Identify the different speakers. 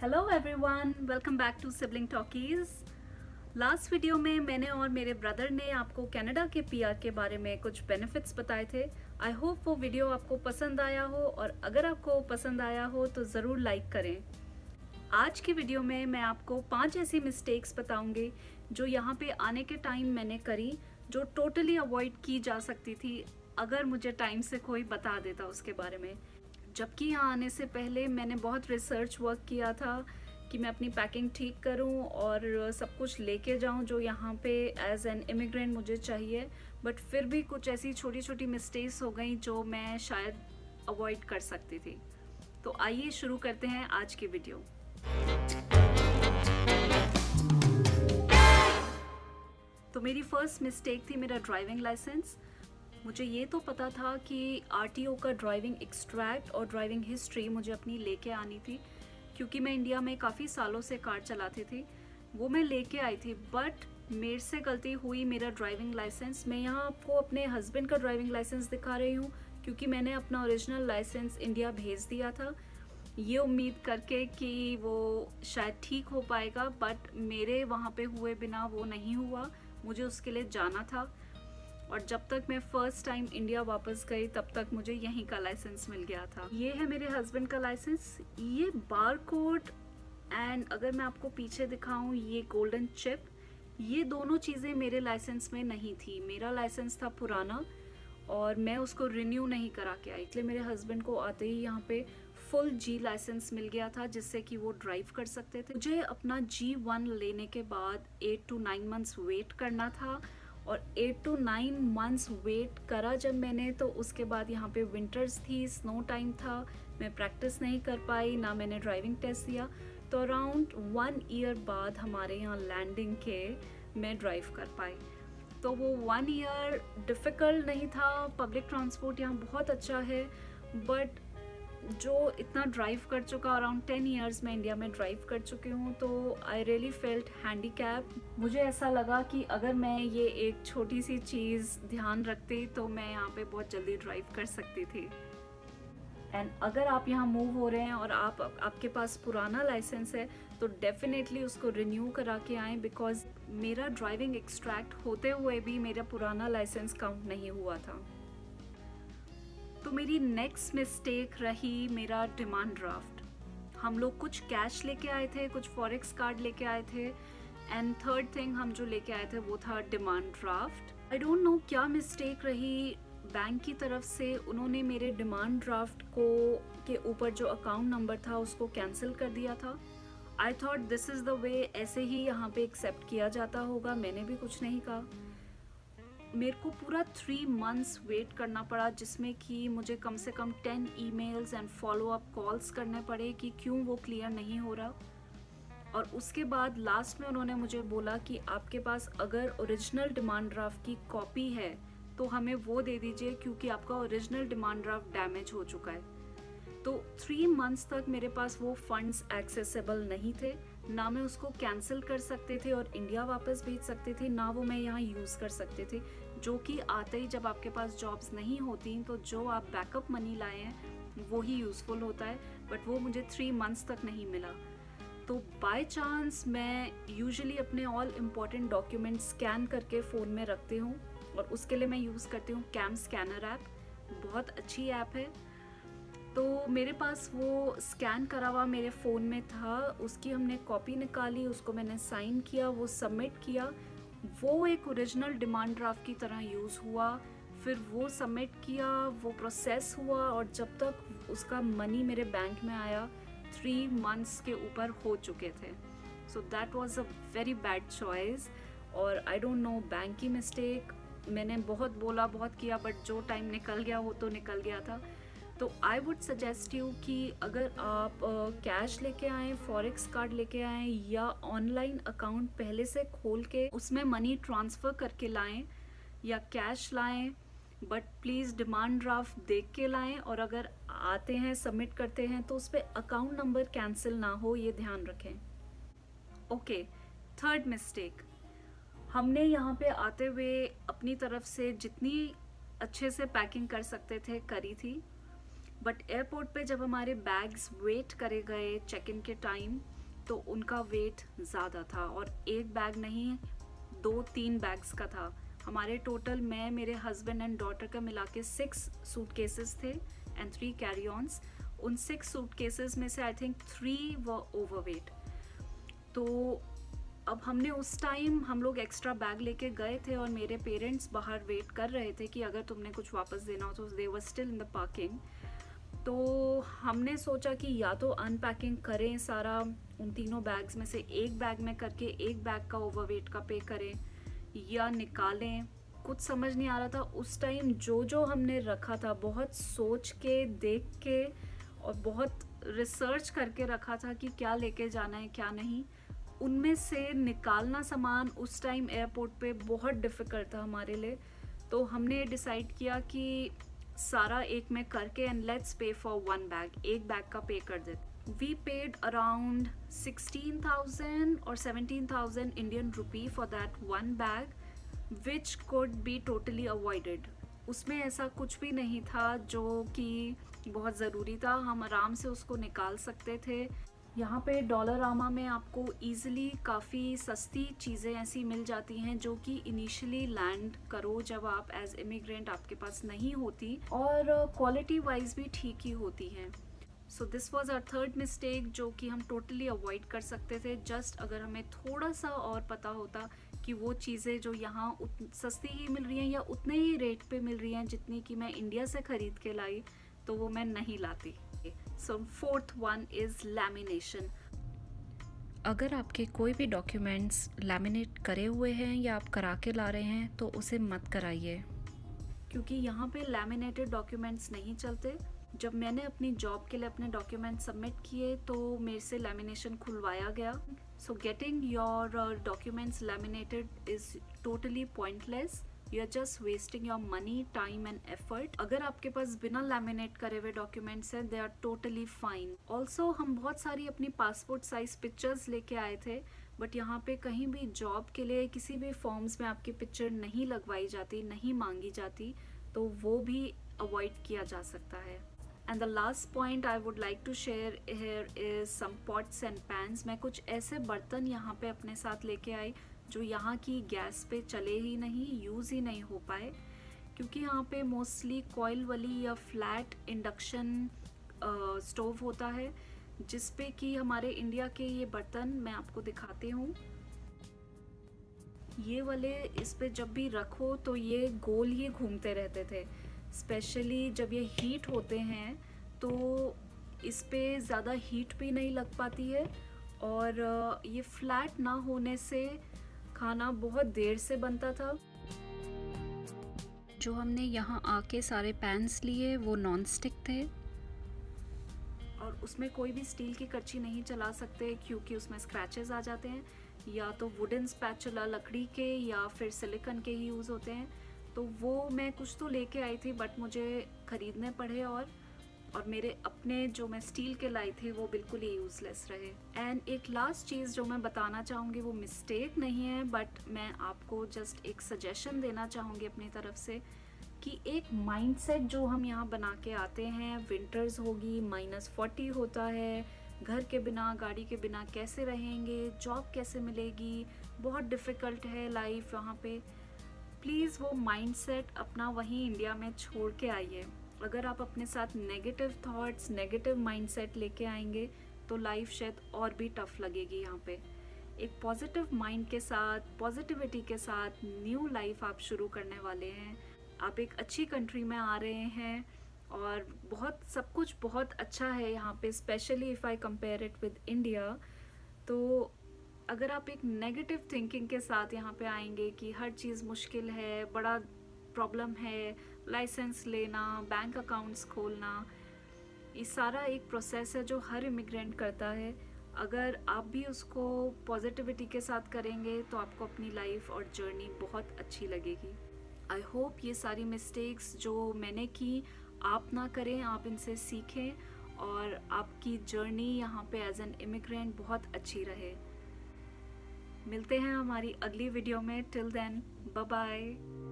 Speaker 1: Hello everyone, welcome back to sibling talkies. Last video में मैंने और मेरे ब्रदर ने आपको कनाडा के पीआर के बारे में कुछ बेनिफिट्स बताए थे। आई होप वो वीडियो आपको पसंद आया हो, और अगर आपको पसंद आया हो तो ज़रूर लाइक करें। आज की वीडियो में मैं आपको 5 ऐसी मिस्टेक्स बताऊंगी जो यहाँ पे आने के टाइम मैंने करी, जो टोटली अवॉइड की जा सकती थी अगर मुझे टाइम से कोई बता देता उसके बारे में। जबकि यहाँ आने से पहले मैंने बहुत रिसर्च वर्क किया था कि मैं अपनी पैकिंग ठीक करूँ और सब कुछ लेके जाऊँ जो यहाँ पे एज एन इमिग्रेंट मुझे चाहिए, बट फिर भी कुछ ऐसी छोटी छोटी मिस्टेक्स हो गई जो मैं शायद अवॉइड कर सकती थी। तो आइए शुरू करते हैं आज की वीडियो। तो मेरी फर्स्ट मिस्टेक थी मेरा ड्राइविंग लाइसेंस। मुझे ये तो पता था कि आरटीओ का ड्राइविंग एक्सट्रैक्ट और ड्राइविंग हिस्ट्री मुझे अपनी लेके आनी थी, क्योंकि मैं इंडिया में काफ़ी सालों से कार चलाती थी। वो मैं लेके आई थी, बट मेरे से गलती हुई मेरा ड्राइविंग लाइसेंस। मैं यहाँ आपको अपने हस्बैंड का ड्राइविंग लाइसेंस दिखा रही हूँ, क्योंकि मैंने अपना ओरिजिनल लाइसेंस इंडिया भेज दिया था ये उम्मीद करके कि वो शायद ठीक हो पाएगा, बट मेरे वहाँ पे हुए बिना वो नहीं हुआ। मुझे उसके लिए जाना था, और जब तक मैं फर्स्ट टाइम इंडिया वापस गई तब तक मुझे यहीं का लाइसेंस मिल गया था। ये है मेरे हस्बैंड का लाइसेंस, ये बार कोड, एंड अगर मैं आपको पीछे दिखाऊं ये गोल्डन चिप, ये दोनों चीज़ें मेरे लाइसेंस में नहीं थी। मेरा लाइसेंस था पुराना और मैं उसको रिन्यू नहीं करा के आई, इसलिए मेरे हस्बैंड को आते ही यहाँ पे फुल जी लाइसेंस मिल गया था, जिससे कि वो ड्राइव कर सकते थे। मुझे अपना G1 लेने के बाद 8 to 9 मंथ्स वेट करना था, और 8 to 9 मंथ्स वेट करा जब मैंने, तो उसके बाद यहाँ पे विंटर्स थी, स्नो टाइम था, मैं प्रैक्टिस नहीं कर पाई, ना मैंने ड्राइविंग टेस्ट दिया। तो अराउंड 1 ईयर बाद हमारे यहाँ लैंडिंग के मैं ड्राइव कर पाई। तो वो 1 ईयर डिफ़िकल्ट नहीं था। पब्लिक ट्रांसपोर्ट यहाँ बहुत अच्छा है, बट जो इतना ड्राइव कर चुका, अराउंड 10 ईयर्स मैं इंडिया में ड्राइव कर चुकी हूँ, तो आई रियली फेल्ट हैंडीकैप। मुझे ऐसा लगा कि अगर मैं ये एक छोटी सी चीज़ ध्यान रखती तो मैं यहाँ पे बहुत जल्दी ड्राइव कर सकती थी। एंड अगर आप यहाँ मूव हो रहे हैं और आपके पास पुराना लाइसेंस है तो डेफिनेटली उसको रिन्यू करा के आएँ, बिकॉज मेरा ड्राइविंग एक्सट्रैक्ट होते हुए भी मेरा पुराना लाइसेंस काउंट नहीं हुआ था। तो मेरी नेक्स्ट मिस्टेक रही मेरा डिमांड ड्राफ्ट। हम लोग कुछ कैश लेके आए थे, कुछ फॉरेक्स कार्ड लेके आए थे, एंड थर्ड थिंग हम जो लेके आए थे वो था demand draft. I don't know क्या मिस्टेक रही बैंक की तरफ से, उन्होंने मेरे डिमांड ड्राफ्ट को के ऊपर जो अकाउंट नंबर था उसको कैंसिल कर दिया था। I thought this is the way, ऐसे ही यहाँ पे एक्सेप्ट किया जाता होगा, मैंने भी कुछ नहीं कहा। मेरे को पूरा 3 मंथ्स वेट करना पड़ा, जिसमें कि मुझे कम से कम 10 emails and follow up calls करने पड़े कि क्यों वो क्लियर नहीं हो रहा। और उसके बाद लास्ट में उन्होंने मुझे बोला कि आपके पास अगर ओरिजिनल डिमांड ड्राफ्ट की कॉपी है तो हमें वो दे दीजिए, क्योंकि आपका ओरिजिनल डिमांड ड्राफ्ट डैमेज हो चुका है। तो 3 मंथ्स तक मेरे पास वो फंड्स एक्सेसिबल नहीं थे, ना मैं उसको कैंसिल कर सकते थे और इंडिया वापस भेज सकते थे, ना वो मैं यहाँ यूज़ कर सकते थे, जो कि आते ही जब आपके पास जॉब्स नहीं होती तो जो आप बैकअप मनी लाए हैं वो ही यूज़फुल होता है, बट वो मुझे 3 मंथ्स तक नहीं मिला। तो बाय चांस मैं यूजुअली अपने ऑल इम्पॉर्टेंट डॉक्यूमेंट स्कैन करके फ़ोन में रखती हूँ, और उसके लिए मैं यूज़ करती हूँ कैम स्कैनर ऐप, बहुत अच्छी ऐप है। तो मेरे पास वो स्कैन करा हुआ मेरे फ़ोन में था, उसकी हमने कॉपी निकाली, उसको मैंने साइन किया, वो सबमिट किया, वो एक ओरिजिनल डिमांड ड्राफ्ट की तरह यूज़ हुआ। फिर वो सबमिट किया, वो प्रोसेस हुआ, और जब तक उसका मनी मेरे बैंक में आया 3 मंथ्स के ऊपर हो चुके थे। So that was a very bad choice, और आई डोंट नो, बैंक की मिस्टेक। मैंने बहुत बोला, बहुत किया, बट जो टाइम निकल गया वो तो निकल गया था। तो आई वुड सजेस्ट यू कि अगर आप कैश लेके आएँ, फॉरेक्स कार्ड लेके आएँ, या ऑनलाइन अकाउंट पहले से खोल के उसमें मनी ट्रांसफ़र करके लाएं, या कैश लाएं, बट प्लीज़ डिमांड ड्राफ्ट देख के लाएं, और अगर आते हैं सबमिट करते हैं तो उस पर अकाउंट नंबर कैंसिल ना हो, ये ध्यान रखें। ओके, थर्ड मिस्टेक, हमने यहाँ पे आते हुए अपनी तरफ से जितनी अच्छे से पैकिंग कर सकते थे करी थी, बट एयरपोर्ट पे जब हमारे बैग्स वेट करे गए चेक इन के टाइम, तो उनका वेट ज़्यादा था और एक बैग नहीं 2-3 बैग्स का था। हमारे टोटल मैं, मेरे हस्बैंड एंड डॉटर का मिला के 6 सूटकेसेस थे एंड 3 कैरी ऑन्स। उन 6 सूटकेसेस में से आई थिंक 3 व ओवरवेट। तो अब हमने उस टाइम हम लोग एक्स्ट्रा बैग लेके गए थे और मेरे पेरेंट्स बाहर वेट कर रहे थे कि अगर तुमने कुछ वापस देना हो तो they were still in the parking. तो हमने सोचा कि या तो अनपैकिंग करें सारा उन तीनों बैग्स में से एक बैग में करके एक बैग का ओवरवेट का पे करें या निकालें। कुछ समझ नहीं आ रहा था उस टाइम। जो हमने रखा था बहुत सोच के, देख के और बहुत रिसर्च करके रखा था कि क्या लेके जाना है क्या नहीं। उनमें से निकालना सामान उस टाइम एयरपोर्ट पे बहुत डिफ़िकल्ट था हमारे लिए। तो हमने डिसाइड किया कि सारा एक में करके and let's pay for one bag, एक बैग का पे कर देते। We paid around 16,000 or 17,000 Indian rupee for that one bag which could be totally avoided. उसमें ऐसा कुछ भी नहीं था जो कि बहुत ज़रूरी था, हम आराम से उसको निकाल सकते थे। यहाँ पे डॉलरामा में आपको ईज़िली काफ़ी सस्ती चीज़ें ऐसी मिल जाती हैं जो कि इनिशियली लैंड करो जब आप एज इमिग्रेंट आपके पास नहीं होती और क्वालिटी वाइज भी ठीक ही होती हैं। So this was our third mistake जो कि हम टोटली अवॉइड कर सकते थे जस्ट अगर हमें थोड़ा सा और पता होता कि वो चीज़ें जो यहाँ सस्ती ही मिल रही हैं या उतने ही रेट पे मिल रही हैं जितनी कि मैं इंडिया से ख़रीद के लाई तो वो मैं नहीं लाती। सो फोर्थ वन इज़ लैमिनेशन।
Speaker 2: अगर आपके कोई भी डॉक्यूमेंट्स लैमिनेट करे हुए हैं या आप करा के ला रहे हैं तो उसे मत कराइए,
Speaker 1: क्योंकि यहाँ पे लैमिनेटेड डॉक्यूमेंट्स नहीं चलते। जब मैंने अपनी जॉब के लिए अपने डॉक्यूमेंट सबमिट किए तो मेरे से लैमिनेशन खुलवाया गया। So getting your documents laminated is totally pointless. You are just wasting your money, time and effort. अगर आपके पास बिना लैमिनेट करे हुए डॉक्यूमेंट्स हैं they are totally fine. Also हम बहुत सारी अपनी पासपोर्ट साइज पिक्चर्स लेके आए थे बट यहाँ पे कहीं भी जॉब के लिए किसी भी फॉर्म्स में आपकी पिक्चर नहीं लगवाई जाती, नहीं मांगी जाती, तो वो भी अवॉइड किया जा सकता है। And the last point I would like to share here is some pots and pans. मैं कुछ ऐसे बर्तन यहाँ पे अपने साथ लेके आई जो यहाँ की गैस पे चले ही नहीं, यूज़ ही नहीं हो पाए, क्योंकि यहाँ पे मोस्टली कॉइल वाली या फ्लैट इंडक्शन स्टोव होता है जिस पे कि हमारे इंडिया के ये बर्तन मैं आपको दिखाती हूँ। ये वाले इस पे जब भी रखो तो ये गोल ही घूमते रहते थे, स्पेशली जब ये हीट होते हैं तो इस पे ज़्यादा हीट भी नहीं लग पाती है और ये फ्लैट ना होने से खाना बहुत देर से बनता था।
Speaker 2: जो हमने यहाँ आके सारे पैन्स लिए वो नॉन स्टिक थे
Speaker 1: और उसमें कोई भी स्टील की कच्ची नहीं चला सकते क्योंकि उसमें स्क्रैचेस आ जाते हैं, या तो वुडन स्पैचुला लकड़ी के या फिर सिलिकॉन के ही यूज़ होते हैं। तो वो मैं कुछ तो लेके आई थी बट मुझे ख़रीदने पड़े और मेरे अपने जो मैं स्टील के लाई थी वो बिल्कुल ही यूज़लेस रहे। एंड एक लास्ट चीज़ जो मैं बताना चाहूँगी वो मिस्टेक नहीं है बट मैं आपको जस्ट एक सजेशन देना चाहूँगी अपनी तरफ से कि एक माइंडसेट जो हम यहाँ बना के आते हैं, विंटर्स होगी, -40 होता है, घर के बिना, गाड़ी के बिना कैसे रहेंगे, जॉब कैसे मिलेगी, बहुत डिफ़िकल्ट है लाइफ यहाँ पे। प्लीज़ वो माइंडसेट अपना वहीं इंडिया में छोड़ के आइए। अगर आप अपने साथ नेगेटिव थॉट्स, नेगेटिव माइंडसेट लेके आएंगे तो लाइफ शायद और भी टफ लगेगी यहाँ पे। एक पॉजिटिव माइंड के साथ, पॉजिटिविटी के साथ न्यू लाइफ आप शुरू करने वाले हैं। आप एक अच्छी कंट्री में आ रहे हैं और बहुत सब कुछ बहुत अच्छा है यहाँ पे, specially if I compare it with India. तो अगर आप एक नेगेटिव थिंकिंग के साथ यहाँ पे आएंगे कि हर चीज़ मुश्किल है, बड़ा प्रॉब्लम है, लाइसेंस लेना, बैंक अकाउंट्स खोलना, ये सारा एक प्रोसेस है जो हर इमिग्रेंट करता है। अगर आप भी उसको पॉजिटिविटी के साथ करेंगे तो आपको अपनी लाइफ और जर्नी बहुत अच्छी लगेगी। आई होप ये सारी मिस्टेक्स जो मैंने की आप ना करें, आप इनसे सीखें और आपकी जर्नी यहाँ पे एज एन इमिग्रेंट बहुत अच्छी रहे। मिलते हैं हमारी अगली वीडियो में। Till then, bye bye.